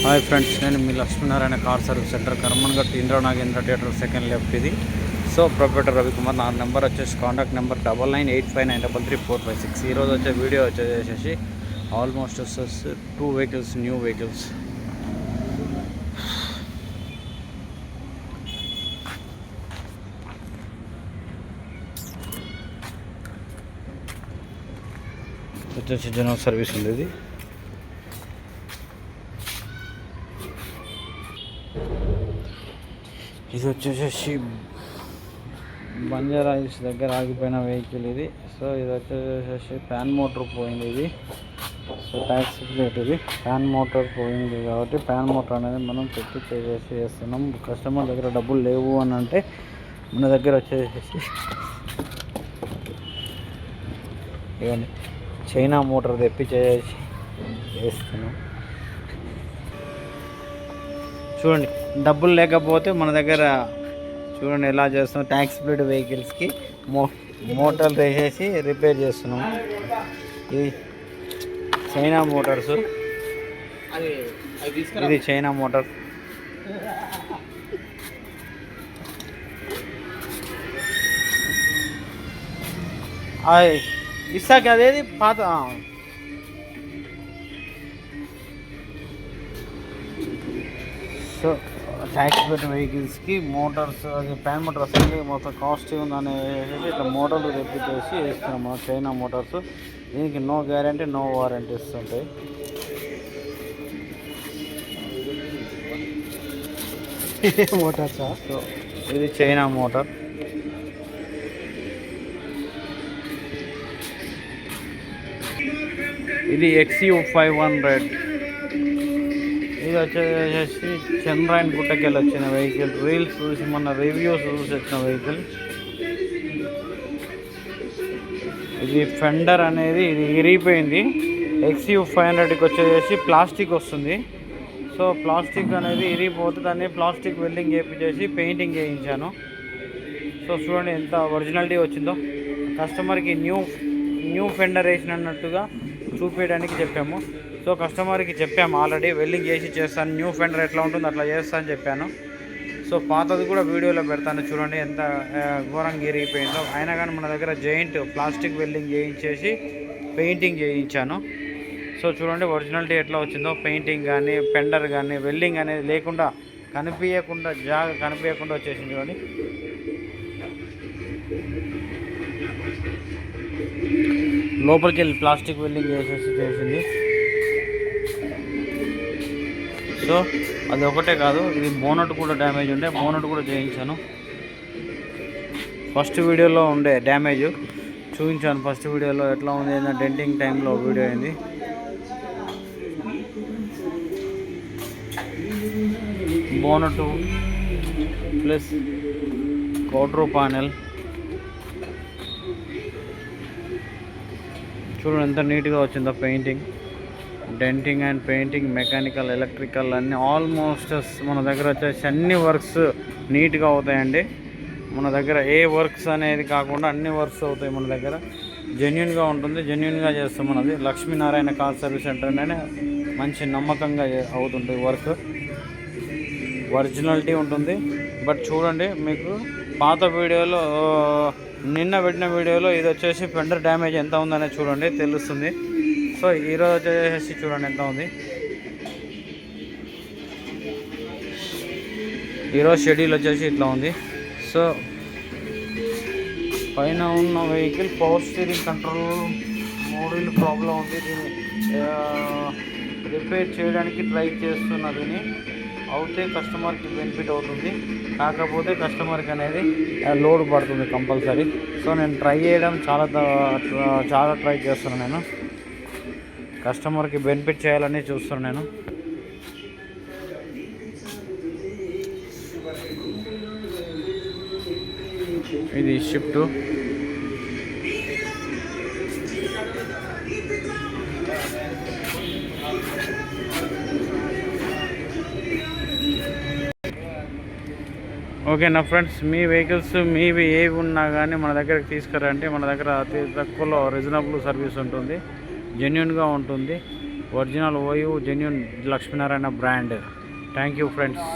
Hi friends, నేను మీ Lakshminarayana car service center Karmanghat Indra Nagendra theatre second left ఇది. So proprietor Ravikumar. నా నెంబర్ వచ్చేసి కాంటాక్ట్ నెంబర్ 9985933456. ఈరోజు వచ్చే వీడియో వచ్చేసి ఆల్మోస్ట్ వచ్చేసి 2 వెహికల్స్, న్యూ వెహికల్స్. వచ్చేసి జనరల్ సర్వీస్ ఉంది. ఇది వచ్చేసి బంజారా హిల్స్ దగ్గర ఆగిపోయిన వెహికల్ ఇది. సో ఇది వచ్చేసి ఫ్యాన్ మోటార్ పోయింది ఇది. సో ట్యాక్సీ ప్లేట్ ఇది. ఫ్యాన్ మోటార్ పోయింది కాబట్టి ఫ్యాన్ మోటార్ అనేది మనం పెట్టి చేస్తున్నాం. కస్టమర్ దగ్గర డబ్బులు లేవు అని అంటే మన దగ్గర వచ్చేసి ఇవన్నీ చైనా మోటార్ తెప్పి చేస్తున్నాం. చూడండి, డబ్బులు లేకపోతే మన దగ్గర చూడండి ఎలా చేస్తున్నాం. ట్యాక్సీ ప్లేట్ వెహికల్స్కి మోటార్లు వేసేసి రిపేర్ చేస్తున్నాం. ఇది చైనా మోటార్స్. ఇది చైనా మోటార్. ఇస్తాకి అదేది పాత సో ట్యాక్సీ ప్లేట్ వెహికల్స్కి మోటార్స్, అది ఫ్యాన్ మోటార్ వస్తుంది. మొత్తం కాస్ట్ ఉందని ఇట్లా మోటార్లు తెప్పించేసి వేస్తున్నాము. China Motors. దీనికి నో గ్యారంటీ, నో వారంటీ ఇస్తుంటాయి. మోటార్సా? సో ఇది చైనా మోటార్. ఇది XU500. ఇది వచ్చేసి చంద్రాయన్ గుట్టకెళ్ళి వచ్చిన వెహికల్. రీల్స్ చూసి మొన్న రివ్యూస్ చూసి వచ్చిన వెహికల్. ఇది ఫెండర్ అనేది ఇది ఇరిగిపోయింది. XU500కి వచ్చేసి ప్లాస్టిక్ వస్తుంది. సో ప్లాస్టిక్ అనేది ఇరిగిపోతే దాన్ని ప్లాస్టిక్ వెల్డింగ్ చేయించేసి పెయింటింగ్ చేయించాను. సో చూడండి ఎంత ఒరిజినాలిటీ వచ్చిందో. కస్టమర్కి న్యూ ఫెండర్ వేసినట్టుగా చూపించడానికి చెప్పాము. సో కస్టమర్కి చెప్పాము ఆల్రెడీ, వెల్డింగ్ చేసి చేస్తాను, న్యూ ఫెండర్ ఎట్లా ఉంటుందో అట్లా చేస్తాను చెప్పాను. సో పాతది కూడా వీడియోలో పెడతాను. చూడండి ఎంత ఘోరంగా ఇరిగిపోయిందో. అయినా కానీ మన దగ్గర జైంట్ ప్లాస్టిక్ వెల్డింగ్ చేయించేసి పెయింటింగ్ చేయించాను. సో చూడండి ఒరిజినాలిటీ ఎట్లా వచ్చిందో. పెయింటింగ్ కానీ ఫెండర్ కానీ వెల్డింగ్ అనేది లేకుండా కనిపించకుండా వచ్చేసింది. చూడండి లోపలికి వెళ్ళి ప్లాస్టిక్ వెల్డింగ్ చేసింది. సో అది ఒకటే కాదు, ఇది బోనట్ కూడా డ్యామేజ్ ఉండే, బోనట్ కూడా చేయించాను. ఫస్ట్ వీడియోలో ఉండే డ్యామేజ్ చూపించాను. ఫస్ట్ వీడియోలో ఎట్లా ఉంది ఏదైనా డెంటింగ్ టైంలో వీడియో అయింది. బోనట్ ప్లస్ క్వార్టర్ పానెల్ చూడండి ఎంత నీట్గా వచ్చిందో. Painting, denting and painting, mechanical, electrical అన్నీ ఆల్మోస్ట్ మన దగ్గర వచ్చేసి అన్ని వర్క్స్ నీట్గా అవుతాయండి. మన దగ్గర ఏ వర్క్స్ అనేది కాకుండా అన్ని వర్క్స్ అవుతాయి. మన దగ్గర జెన్యున్గా ఉంటుంది, జెన్యున్గా చేస్తాం. మనది లక్ష్మీనారాయణ కార్ సర్వీస్ సెంటర్ అనే మంచి నమ్మకంగా అవుతుంది. వర్క్ ఒరిజినాలిటీ ఉంటుంది. బట్ చూడండి, మీకు పాత వీడియోలో నిన్న పెట్టిన వీడియోలో ఇది వచ్చేసి ఫెండర్ డ్యామేజ్ ఎంత ఉందనేది చూడండి, తెలుస్తుంది. సో ఈరోజు వచ్చేసి చూడండి ఎంత ఉంది. ఈరోజు షెడ్యూల్ వచ్చేసి ఇట్లా ఉంది. సో పైన ఉన్న vehicle power steering control model problem ఉంది. దీన్ని రిపేర్ చేయడానికి ట్రై చేస్తున్నా. దీన్ని అవుతే కస్టమర్కి బెనిఫిట్ అవుతుంది, కాకపోతే కస్టమర్కి అనేది లోడ్ పడుతుంది కంపల్సరీ. సో నేను ట్రై చేయడం చాలా ట్రై చేస్తున్నాను. నేను కస్టమర్కి బెనిఫిట్ చేయాలని చూస్తున్నాను. నేను ఇది షిఫ్ట్. ఓకేనా ఫ్రెండ్స్, మీ వెహికల్స్ మీవి ఏవి ఉన్నా కానీ మన దగ్గరికి తీసుకురండి. మన దగ్గర అతి తక్కువలో రీజనబుల్ సర్వీస్ ఉంటుంది, జెన్యున్గా ఉంటుంది. Original OU genuine Lakshminarayana brand. Thank you friends.